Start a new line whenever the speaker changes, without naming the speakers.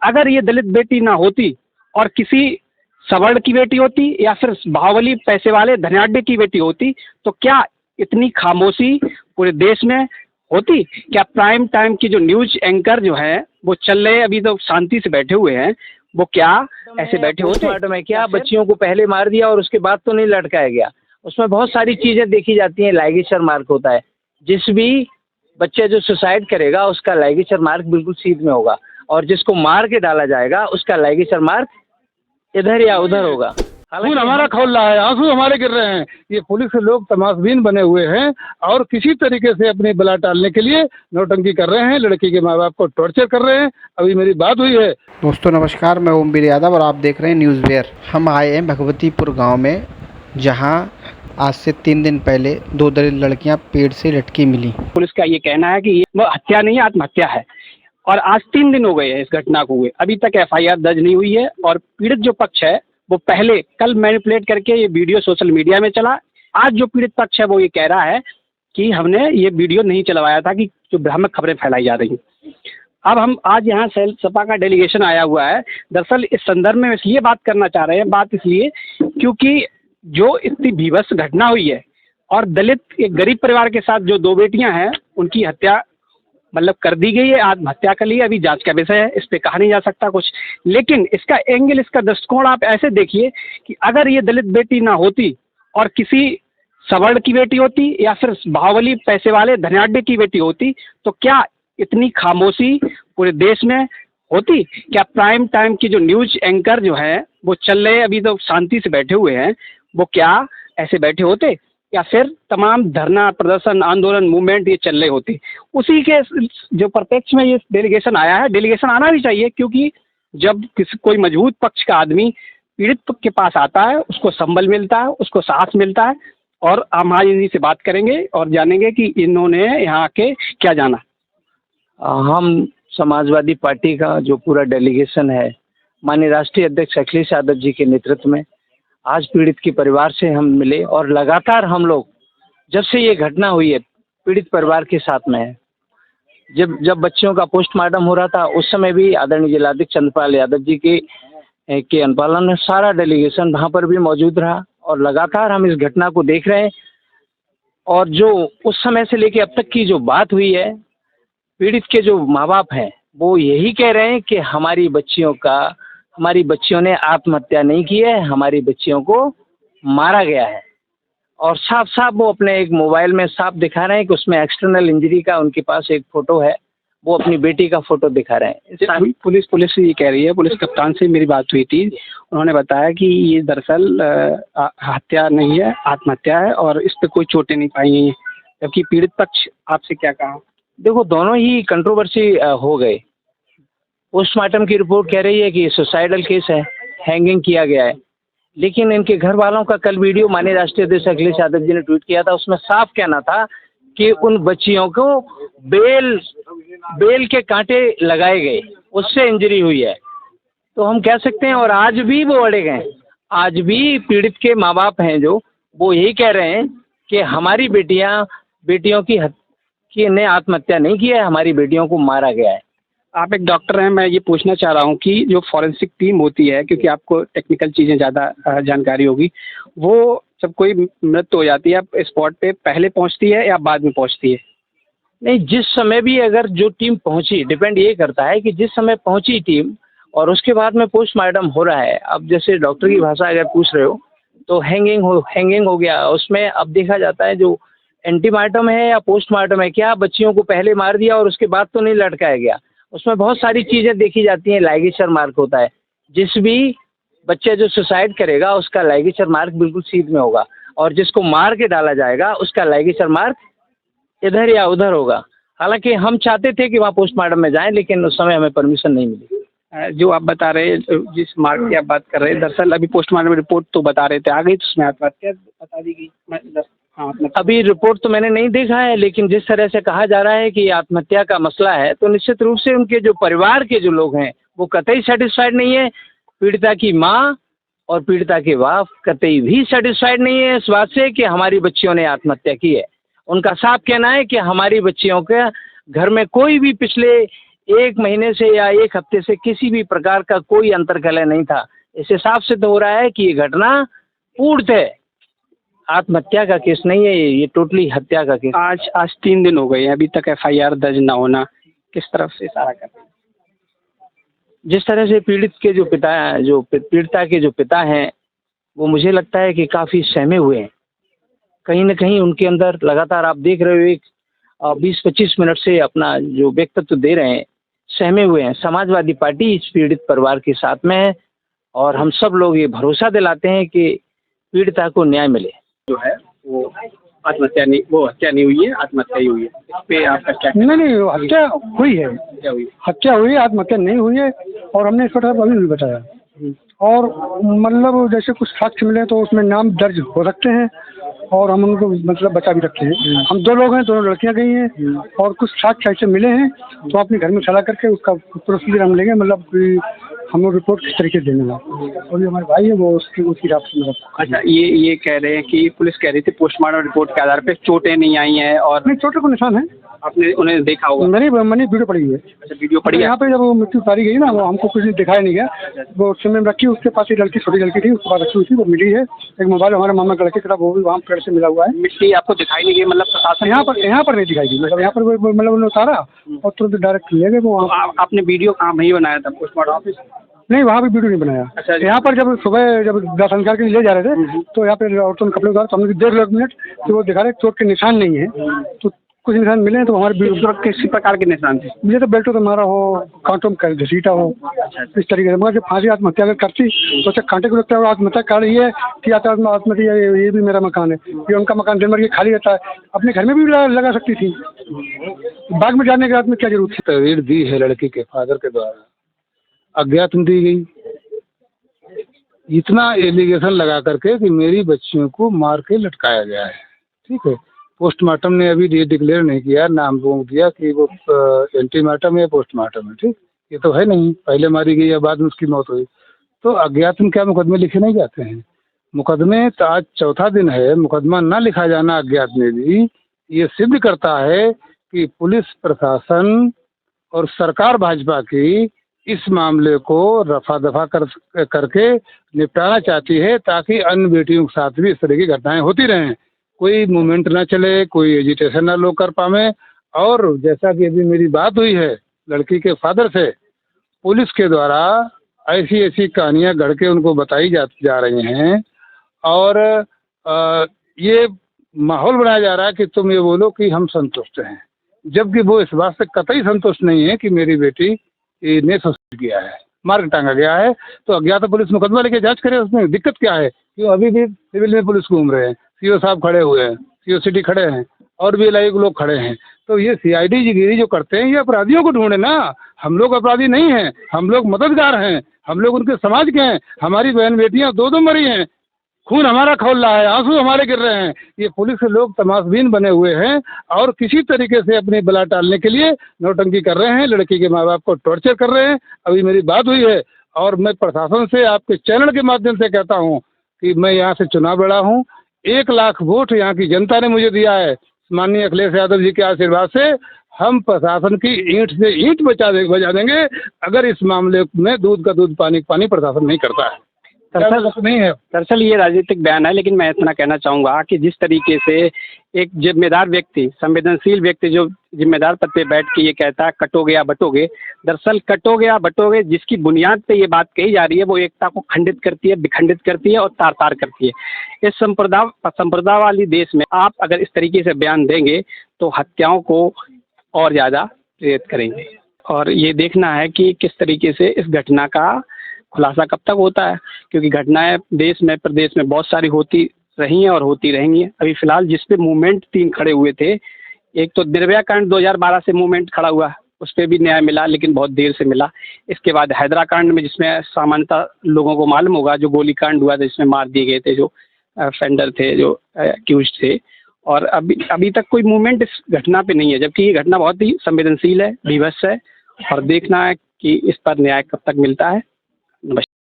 अगर ये दलित बेटी ना होती और किसी सवर्ण की बेटी होती या फिर बाहुबली पैसे वाले धनाढ्य की बेटी होती तो क्या इतनी खामोशी पूरे देश में होती? क्या प्राइम टाइम की जो न्यूज एंकर जो है वो चल रहे, अभी तो शांति से बैठे हुए हैं, वो क्या ऐसे बैठे होते?
पोस्टमार्टम है क्या? बच्चियों को पहले मार दिया और उसके बाद तो नहीं लटकाया गया। उसमें बहुत सारी चीजें देखी जाती हैं। लाइगेचर मार्क होता है। जिस भी बच्चे जो सुसाइड करेगा उसका लाइगेचर मार्क बिल्कुल सीध में होगा, और जिसको मार के डाला जाएगा उसका लाइगेचर मार्क इधर या उधर होगा।
खून हमारा खौल रहा है, आंसू हमारे गिर रहे हैं। ये पुलिस के लोग तमाशबीन बने हुए हैं और किसी तरीके से अपनी बला टालने के लिए नौटंकी कर रहे हैं, लड़की के माँ बाप को टॉर्चर कर रहे हैं। अभी मेरी बात हुई है।
दोस्तों नमस्कार, मैं ओमवीर यादव और आप देख रहे हैं न्यूज़ वेयर। हम आए हैं भगवतीपुर गांव में, जहां आज से 3 दिन पहले 2 दलित लड़कियां पेड़ से लटकी मिली।
पुलिस का ये कहना है कि ये हत्या नहीं है, आत्महत्या है, और आज 3 दिन हो गए हैं इस घटना को हुए, अभी तक FIR दर्ज नहीं हुई है। और पीड़ित जो पक्ष है वो पहले कल मैनिपुलेट करके ये वीडियो सोशल मीडिया में चला। आज जो पीड़ित पक्ष है वो ये कह रहा है कि हमने ये वीडियो नहीं चलवाया था, कि जो भ्रामक खबरें फैलाई जा रही हैं। अब हम आज यहाँ सपा का डेलीगेशन आया हुआ है। दरअसल इस संदर्भ में इसलिए बात करना चाह रहे हैं, बात इसलिए क्योंकि जो इतनी भीभत्स घटना हुई है और दलित एक गरीब परिवार के साथ जो 2 बेटियां हैं उनकी हत्या मतलब कर दी गई है आत्महत्या के लिए। अभी जांच का विषय है, इस पे कहा नहीं जा सकता कुछ, लेकिन इसका एंगल, इसका दृष्टिकोण आप ऐसे देखिए कि अगर ये दलित बेटी ना होती और किसी सवर्ण की बेटी होती या फिर बाहुबली पैसे वाले धनाढ्य की बेटी होती तो क्या इतनी खामोशी पूरे देश में होती? क्या प्राइम टाइम की जो न्यूज एंकर जो है वो चल रहे, अभी तो शांति से बैठे हुए हैं, वो क्या ऐसे बैठे होते? या फिर तमाम धरना प्रदर्शन आंदोलन मूवमेंट ये चल रहे होते? उसी के जो परिप्रेक्ष्य में ये डेलीगेशन आया है। डेलीगेशन आना भी चाहिए, क्योंकि जब कोई मजबूत पक्ष का आदमी पीड़ित के पास आता है उसको संबल मिलता है, उसको साहस मिलता है। और हम आज इन्हीं से बात करेंगे और जानेंगे कि इन्होंने यहाँ आके क्या जाना।
हम समाजवादी पार्टी का जो पूरा डेलीगेशन है, माननीय राष्ट्रीय अध्यक्ष अखिलेश यादव जी के नेतृत्व में आज पीड़ित के परिवार से हम मिले, और लगातार हम लोग जब से ये घटना हुई है पीड़ित परिवार के साथ में है। जब बच्चियों का पोस्टमार्टम हो रहा था उस समय भी आदरणीय जिलाध्यक्ष चंद्रपाल यादव जी के अनुपालन में सारा डेलीगेशन वहाँ पर भी मौजूद रहा, और लगातार हम इस घटना को देख रहे हैं। और जो उस समय से लेके अब तक की जो बात हुई है, पीड़ित के जो माँ बाप हैं वो यही कह रहे हैं कि हमारी बच्चियों ने आत्महत्या नहीं की है, हमारी बच्चियों को मारा गया है। और साफ साफ वो अपने एक मोबाइल में साफ दिखा रहे हैं कि उसमें एक्सटर्नल इंजरी का उनके पास एक फोटो है, वो अपनी बेटी का फोटो दिखा रहे हैं।
पुलिस ये कह रही है, पुलिस कप्तान से मेरी बात हुई थी, उन्होंने बताया कि ये दरअसल हत्या नहीं है, आत्महत्या है और इस पर कोई चोटें नहीं पाई हैं। जबकि पीड़ित पक्ष आपसे क्या कहा?
देखो, दोनों ही कंट्रोवर्सी हो गए। पोस्टमार्टम की रिपोर्ट कह रही है कि सुसाइडल केस है, हैंगिंग किया गया है, लेकिन इनके घर वालों का कल वीडियो माननीय राष्ट्रीय अध्यक्ष अखिलेश यादव जी ने ट्वीट किया था, उसमें साफ कहना था कि उन बच्चियों को बेल के कांटे लगाए गए, उससे इंजरी हुई है। तो हम कह सकते हैं, और आज भी वो अड़े गए। आज भी पीड़ित के माँ बाप हैं जो, वो यही कह रहे हैं कि हमारी बेटियों की ने आत्महत्या नहीं की है, हमारी बेटियों को मारा गया है।
आप एक डॉक्टर हैं, मैं ये पूछना चाह रहा हूँ कि जो फॉरेंसिक टीम होती है, क्योंकि आपको टेक्निकल चीज़ें ज़्यादा जानकारी होगी, वो जब कोई मृत्यु हो जाती है स्पॉट पे पहले पहुँचती है या बाद में पहुँचती है?
नहीं, जिस समय भी अगर जो टीम पहुंची, डिपेंड ये करता है कि जिस समय पहुंची टीम और उसके बाद में पोस्टमार्टम हो रहा है। अब जैसे डॉक्टर की भाषा अगर पूछ रहे हो तो हैंगिंग हो गया, उसमें अब देखा जाता है जो एंटीमार्टम है या पोस्टमार्टम है, क्या बच्चियों को पहले मार दिया और उसके बाद तो नहीं लटकाया गया। उसमें बहुत सारी चीज़ें देखी जाती हैं। लाइगेचर मार्क होता है। जिस भी बच्चे जो सुसाइड करेगा उसका लाइगेचर मार्क बिल्कुल सीध में होगा, और जिसको मार के डाला जाएगा उसका लाइगेचर मार्क इधर या उधर होगा। हालांकि हम चाहते थे कि वहाँ पोस्टमार्टम में जाएं, लेकिन उस समय हमें परमिशन नहीं मिली।
जो आप बता रहे हैं, जिस मार्क की आप बात कर रहे हैं, दरअसल अभी पोस्टमार्टम रिपोर्ट तो बता रहे थे आ गई, तो उसमें आत्महत्या बता दी गई।
अभी रिपोर्ट तो मैंने नहीं देखा है, लेकिन जिस तरह से कहा जा रहा है कि आत्महत्या का मसला है, तो निश्चित रूप से उनके जो परिवार के जो लोग हैं वो कतई सेटिस्फाइड नहीं है। पीड़िता की माँ और पीड़िता के बाप कतई भी सेटिस्फाइड नहीं है इस बात से कि हमारी बच्चियों ने आत्महत्या की है। उनका साफ कहना है कि हमारी बच्चियों के घर में कोई भी पिछले 1 महीने से या 1 हफ्ते से किसी भी प्रकार का कोई अंतर्कलह नहीं था। इससे साफ सिद्ध हो रहा है कि ये घटना पूर्णतः आत्महत्या का केस नहीं है, ये टोटली हत्या का केस।
आज 3 दिन हो गए हैं, अभी तक एफआईआर दर्ज ना होना किस तरफ से इशारा कर रहे हैं?
जिस तरह से पीड़िता के जो पिता हैं, वो मुझे लगता है कि काफ़ी सहमे हुए हैं। कहीं न कहीं उनके अंदर लगातार आप देख रहे हो एक 20-25 मिनट से अपना जो व्यक्तित्व दे रहे हैं, सहमे हुए हैं। समाजवादी पार्टी इस पीड़ित परिवार के साथ में है और हम सब लोग ये भरोसा दिलाते हैं कि पीड़िता को न्याय मिले।
जो है वो हत्या नहीं हुई है, आत्महत्या ही हुई है। इस पे आपका क्या?
नहीं, हत्या हुई है,
क्या हुई?
हत्या हुई है, आत्महत्या नहीं हुई है। और हमने इस पर अभी भी बताया। और मतलब जैसे कुछ साक्ष्य मिले तो उसमें नाम दर्ज हो सकते हैं और हम उनको मतलब बचा भी रखते हैं। हम 2 लोग हैं, दोनों लड़कियां गई हैं और कुछ साक्ष्य ऐसे मिले हैं तो अपने घर में चला करके उसका प्रोसीजर हम लेंगे, मतलब कि हम लोग रिपोर्ट किस तरीके से देना है। और ये हमारे भाई है वो उसकी रात में।
अच्छा, ये कह रहे हैं कि पुलिस कह रही थी पोस्टमार्टम रिपोर्ट के आधार पे चोटें नहीं आई हैं और
नहीं, चोटों को निशान है।
आपने उन्हें देखा होगा?
मैंने वीडियो पड़ी हुई है।
अच्छा, वीडियो पड़ी है
यहाँ पे जब वो मृत्यु उतारी गई ना, वो हमको कुछ दिखाया नहीं गया। वो उस समय रखी, उसके पास एक लड़की, छोटी लड़की थी, उसके पास रखी हुई थी, वो मिली है। एक मोबाइल हमारे मामा का लड़के का, वो भी वहाँ पेड़ से मिला हुआ है।
मिट्टी आपको दिखाई नहीं गई? मतलब प्रशासन
यहाँ पर नहीं दिखाई दी, मतलब यहाँ पर मतलब उन्होंने उतारा और तुरंत डायरेक्ट ले गए वो।
आपने वीडियो कहाँ नहीं बनाया था? Postmortem office?
नहीं, वहाँ भी वीडियो नहीं बनाया।
अच्छा,
यहाँ पर जब सुबह जब दाह संस्कार के लिए ले जा रहे थे तो यहाँ पे औरतों ने कपड़े उतारे तो हमने देख लिया 1 मिनट कि वो दिखा रहे चोट के निशान नहीं है। तो कुछ निशान मिले तो हमारे वीडियो
किसी प्रकार के निशान थे?
मुझे तो बेल्टो तो मारा हो, कांटों में घसीटा हो, इस तरीके से। मगर जब फांसी आत्महत्या अगर करती तो अच्छा कांटे को लगता है आत्महत्या कर रही है कि आत्महत्या, ये भी मेरा मकान है, ये उनका मकान दिन भर ये खाली रहता है, अपने घर में भी लगा सकती थी। बाग में जाने के बाद में क्या जरूरत थी? तहरीर दी है लड़की के फादर के द्वारा, अज्ञात में दी गई। इतना एलिगेशन लगा करके कि मेरी बच्चियों को मार के लटकाया गया है। ठीक है, पोस्टमार्टम ने अभी ये डिक्लेयर नहीं किया, नाम बोल दिया कि वो एंटीमार्टम है, पोस्टमार्टम है। ठीक, ये तो है नहीं, पहले मारी गई या बाद में उसकी मौत हुई। तो अज्ञात में क्या मुकदमे लिखे नहीं जाते हैं? मुकदमे तो आज 4था दिन है, मुकदमा ना लिखा जाना अज्ञात में भी ये सिद्ध करता है कि पुलिस प्रशासन और सरकार भाजपा की इस मामले को रफा दफा करके निपटाना चाहती है ताकि अन्य बेटियों के साथ भी इस तरह की घटनाएं होती रहें, कोई मूवमेंट ना चले, कोई एजिटेशन ना लोग कर पाए। और जैसा कि अभी मेरी बात हुई है लड़की के फादर से, पुलिस के द्वारा ऐसी ऐसी कहानियां गढ़ के उनको बताई जा रही हैं और ये माहौल बनाया जा रहा है कि तुम ये बोलो कि हम संतुष्ट हैं, जबकि वो इस बात से कतई संतुष्ट नहीं है कि मेरी बेटी ने सुसाइड किया है, मार टांगा गया है। तो अज्ञात पुलिस मुकदमा लेके जांच करे, उसमें दिक्कत क्या है? क्यों अभी भी सिविल में पुलिस घूम रहे हैं, सीओ साहब खड़े हुए हैं, सीओ सिटी खड़े हैं और भी LI के लोग खड़े हैं। तो ये CID गिरी जो करते हैं, ये अपराधियों को ढूंढे ना। हम लोग अपराधी नहीं हैं, हम लोग मददगार हैं, हम लोग उनके समाज के हैं। हमारी बहन बेटियां 2 मरी हैं, खून हमारा खौल रहा है, आंसू हमारे गिर रहे हैं। ये पुलिस के लोग तमाशबीन बने हुए हैं और किसी तरीके से अपनी बला टालने के लिए नौटंकी कर रहे हैं, लड़की के माँ बाप को टॉर्चर कर रहे हैं। अभी मेरी बात हुई है और मैं प्रशासन से आपके चैनल के माध्यम से कहता हूँ कि मैं यहाँ से चुनाव लड़ा हूँ, 1 लाख वोट यहाँ की जनता ने मुझे दिया है। माननीय अखिलेश यादव जी के आशीर्वाद से हम प्रशासन की ईंट से ईंट बजा देंगे अगर इस मामले में दूध का दूध पानी का पानी प्रशासन नहीं करता है।
दरअसल ये राजनीतिक बयान है, लेकिन मैं इतना कहना चाहूँगा कि जिस तरीके से एक जिम्मेदार व्यक्ति, संवेदनशील व्यक्ति जो जिम्मेदार पद पे बैठ के ये कहता है कटोगे या बटोगे, दरअसल कटोगे या बटोगे जिसकी बुनियाद पे ये बात कही जा रही है वो एकता को खंडित करती है, विखंडित करती है और तार तार करती है। इस संप्रदाय वाली देश में आप अगर इस तरीके से बयान देंगे तो हत्याओं को और ज़्यादा प्रेरित करेंगे और ये देखना है कि किस तरीके से इस घटना का खुलासा कब तक होता है, क्योंकि घटनाएं देश में प्रदेश में बहुत सारी होती रही हैं और होती रहेंगी। अभी फिलहाल जिस पे मूवमेंट 3 खड़े हुए थे, एक तो निर्भया कांड 2012 से मूवमेंट खड़ा हुआ, उस पर भी न्याय मिला लेकिन बहुत देर से मिला। इसके बाद हैदरा कांड में जिसमें सामान्यतः लोगों को मालूम होगा जो गोली कांड हुआ था जिसमें मार दिए गए थे जो फेंडर थे, जो एक्यूज थे, और अभी तक कोई मूवमेंट इस घटना पे नहीं है, जबकि ये घटना बहुत ही संवेदनशील है, विभत्स है और देखना है कि इस पर न्याय कब तक मिलता है। नमस्कार।